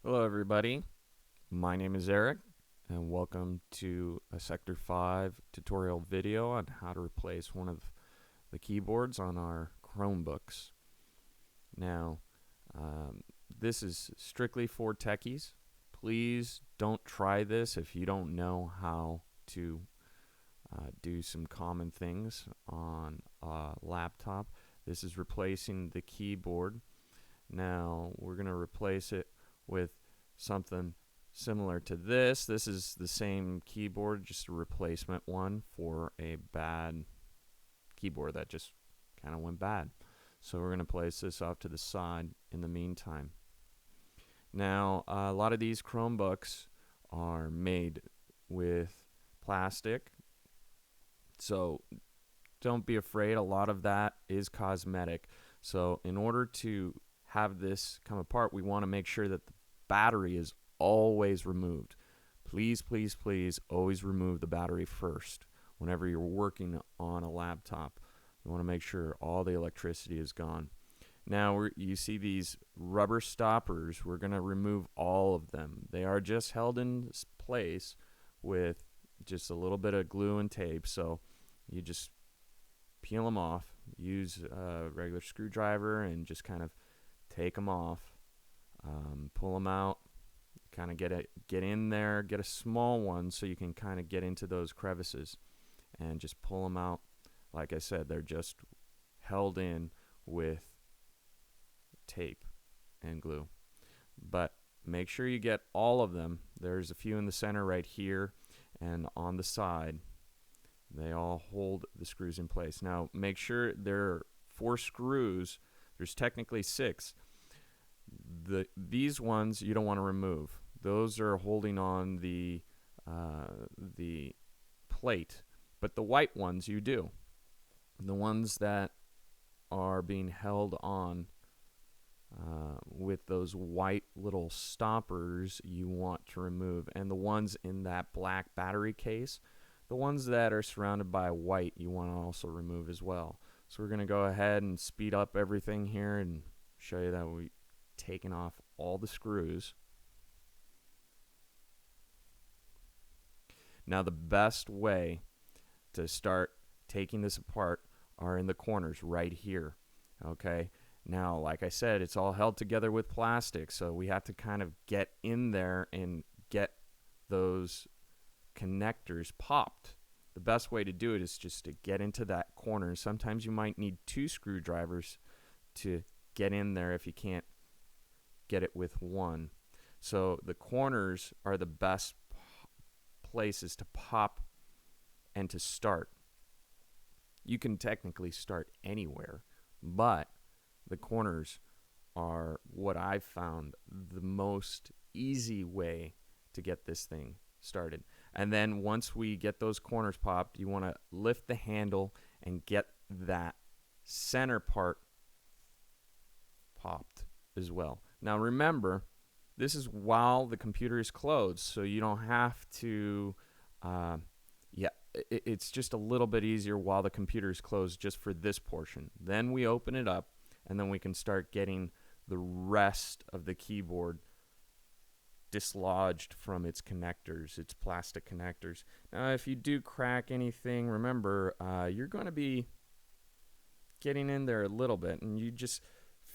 Hello, everybody. My name is Eric, and welcome to a Sector 5 tutorial video on how to replace one of the keyboards on our Chromebooks. Now, this is strictly for techies. Please don't try this if you don't know how to do some common things on a laptop. This is replacing the keyboard. Now, we're going to replace it with something similar to this. This is the same keyboard, just a replacement one for a bad keyboard that just kind of went bad. So we're going to place this off to the side in the meantime. Now, a lot of these Chromebooks are made with plastic, so don't be afraid. A lot of that is cosmetic. So in order to have this come apart, we want to make sure that the battery is always removed. Please, please, please always remove the battery first whenever you're working on a laptop. You want to make sure all the electricity is gone. Now you see these rubber stoppers. We're going to remove all of them. They are just held in place with just a little bit of glue and tape. So you just peel them off. Use a regular screwdriver and just kind of take them off. Pull them out. Kind of get in there. Get a small one so you can kind of get into those crevices, and just pull them out. Like I said, they're just held in with tape and glue. But make sure you get all of them. There's a few in the center right here, and on the side. They all hold the screws in place. Now, make sure there are 4 screws. There's technically 6. These ones you don't want to remove. Those are holding on the plate, but the white ones you do. The ones that are being held on with those white little stoppers you want to remove, and the ones in that black battery case, the ones that are surrounded by white, you want to also remove as well. So we're going to go ahead and speed up everything here and show you that we've taken off all the screws. Now the best way to start taking this apart are in the corners right here. Okay. Now, like I said, it's all held together with plastic, so we have to kind of get in there and get those connectors popped. The best way to do it is just to get into that corner. Sometimes you might need 2 screwdrivers to get in there if you can't get it with one. So the corners are the best places to pop and to start. You can technically start anywhere, but the corners are what I've found the most easy way to get this thing started. And then once we get those corners popped, you want to lift the handle and get that center part popped as well. Now remember, this is while the computer is closed, so you don't have to, it's just a little bit easier while the computer is closed just for this portion. Then we open it up, and then we can start getting the rest of the keyboard dislodged from its connectors, its plastic connectors. Now, if you do crack anything, remember, you're going to be getting in there a little bit, and you just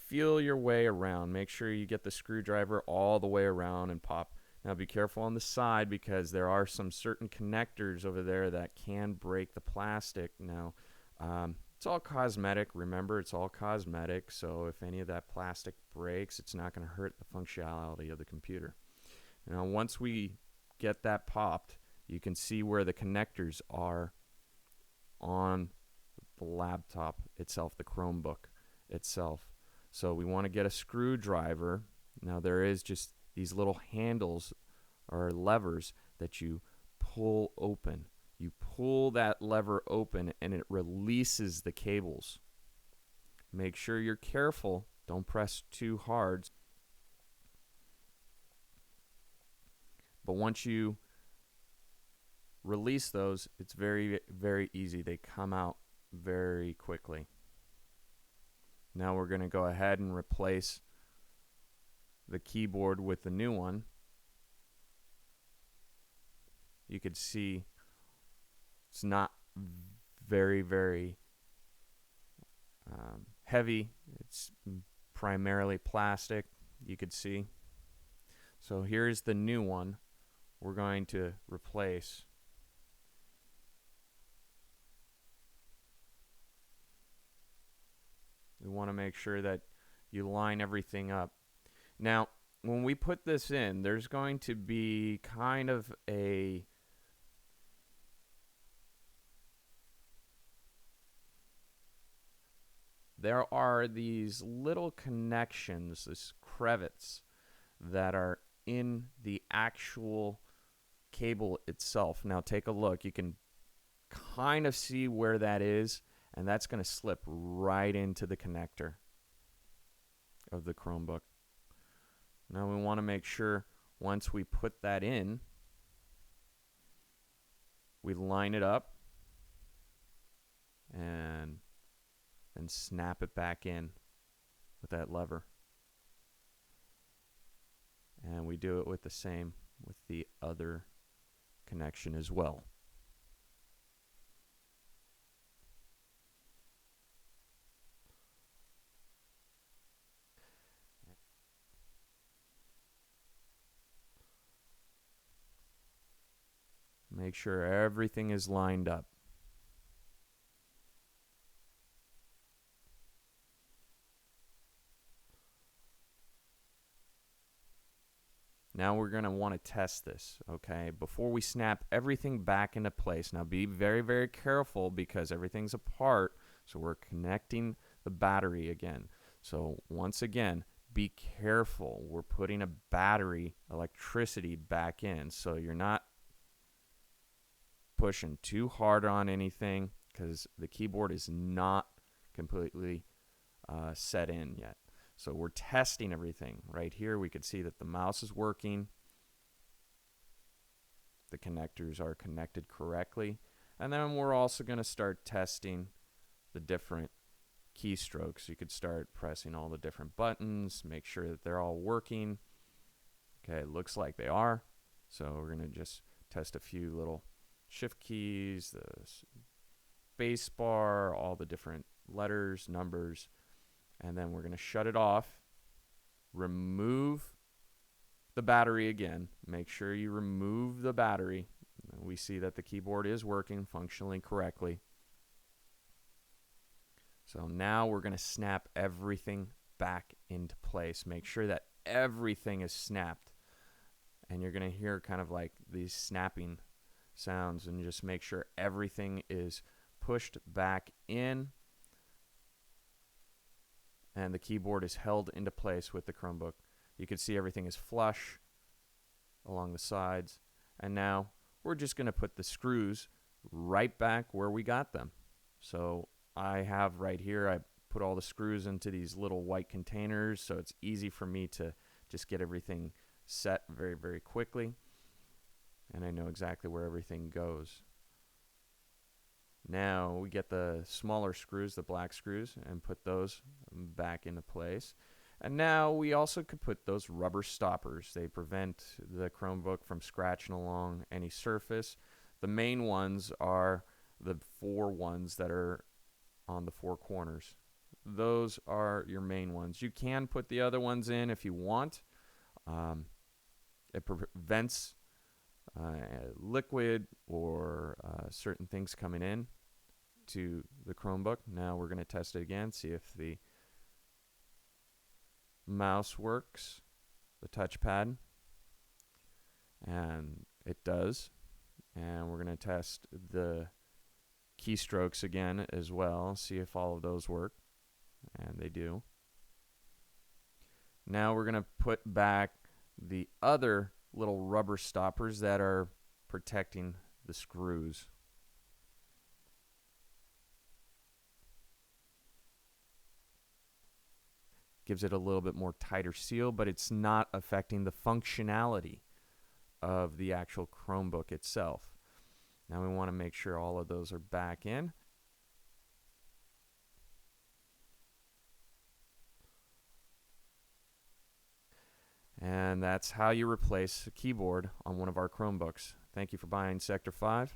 feel your way around. Make sure you get the screwdriver all the way around and pop. Now, be careful on the side because there are some certain connectors over there that can break the plastic. Now, it's all cosmetic. Remember, it's all cosmetic, so if any of that plastic breaks, it's not going to hurt the functionality of the computer. Now, once we get that popped, you can see where the connectors are on the laptop itself, the Chromebook itself. So we want to get a screwdriver. Now, there is just these little handles or levers that you pull open. You pull that lever open and it releases the cables. Make sure you're careful. Don't press too hard. But once you release those, it's very, very easy. They come out very quickly. Now we're going to go ahead and replace the keyboard with the new one, you could see it's not very heavy. It's primarily plastic, you could see. So here's the new one we're going to replace. We want to make sure that you line everything up. Now, when we put this in, there's going to be kind of there are these little connections, this crevice, that are in the actual cable itself. Now take a look. You can kind of see where that is, and that's going to slip right into the connector of the Chromebook. Now we want to make sure once we put that in, we line it up and snap it back in with that lever. And we do it with the same with the other connection as well. Make sure everything is lined up. Now we're going to want to test this, okay? Before we snap everything back into place. Now be very careful because everything's apart, so we're connecting the battery again. So once again, be careful. We're putting a battery electricity back in, so you're not pushing too hard on anything because the keyboard is not completely set in yet. So we're testing everything. Right here we can see that the mouse is working. The connectors are connected correctly. And then we're also going to start testing the different keystrokes. You could start pressing all the different buttons, make sure that they're all working. Okay, it looks like they are. So we're going to just test a few little shift keys, the space bar, all the different letters, numbers. And then we're going to shut it off, remove the battery again. Make sure you remove the battery. We see that the keyboard is working functionally correctly. So now we're going to snap everything back into place. Make sure that everything is snapped. And you're going to hear kind of like these snapping sounds, and just make sure everything is pushed back in. And the keyboard is held into place with the Chromebook. You can see everything is flush along the sides. And now we're just going to put the screws right back where we got them. So I have right here, I put all the screws into these little white containers, so it's easy for me to just get everything set very quickly. And I know exactly where everything goes. Now we get the smaller screws, the black screws, and put those back into place. And now we also could put those rubber stoppers. They prevent the Chromebook from scratching along any surface. The main ones are the 4 ones that are on the 4 corners. Those are your main ones. You can put the other ones in if you want. It prevents liquid or certain things coming in to the Chromebook. Now we're going to test it again, see if the mouse works, the touchpad, and it does. And we're going to test the keystrokes again as well, see if all of those work, and they do. Now we're going to put back the other little rubber stoppers that are protecting the screws. Gives it a little bit more tighter seal, but it's not affecting the functionality of the actual Chromebook itself. Now we want to make sure all of those are back in. And that's how you replace a keyboard on one of our Chromebooks. Thank you for buying Sector 5.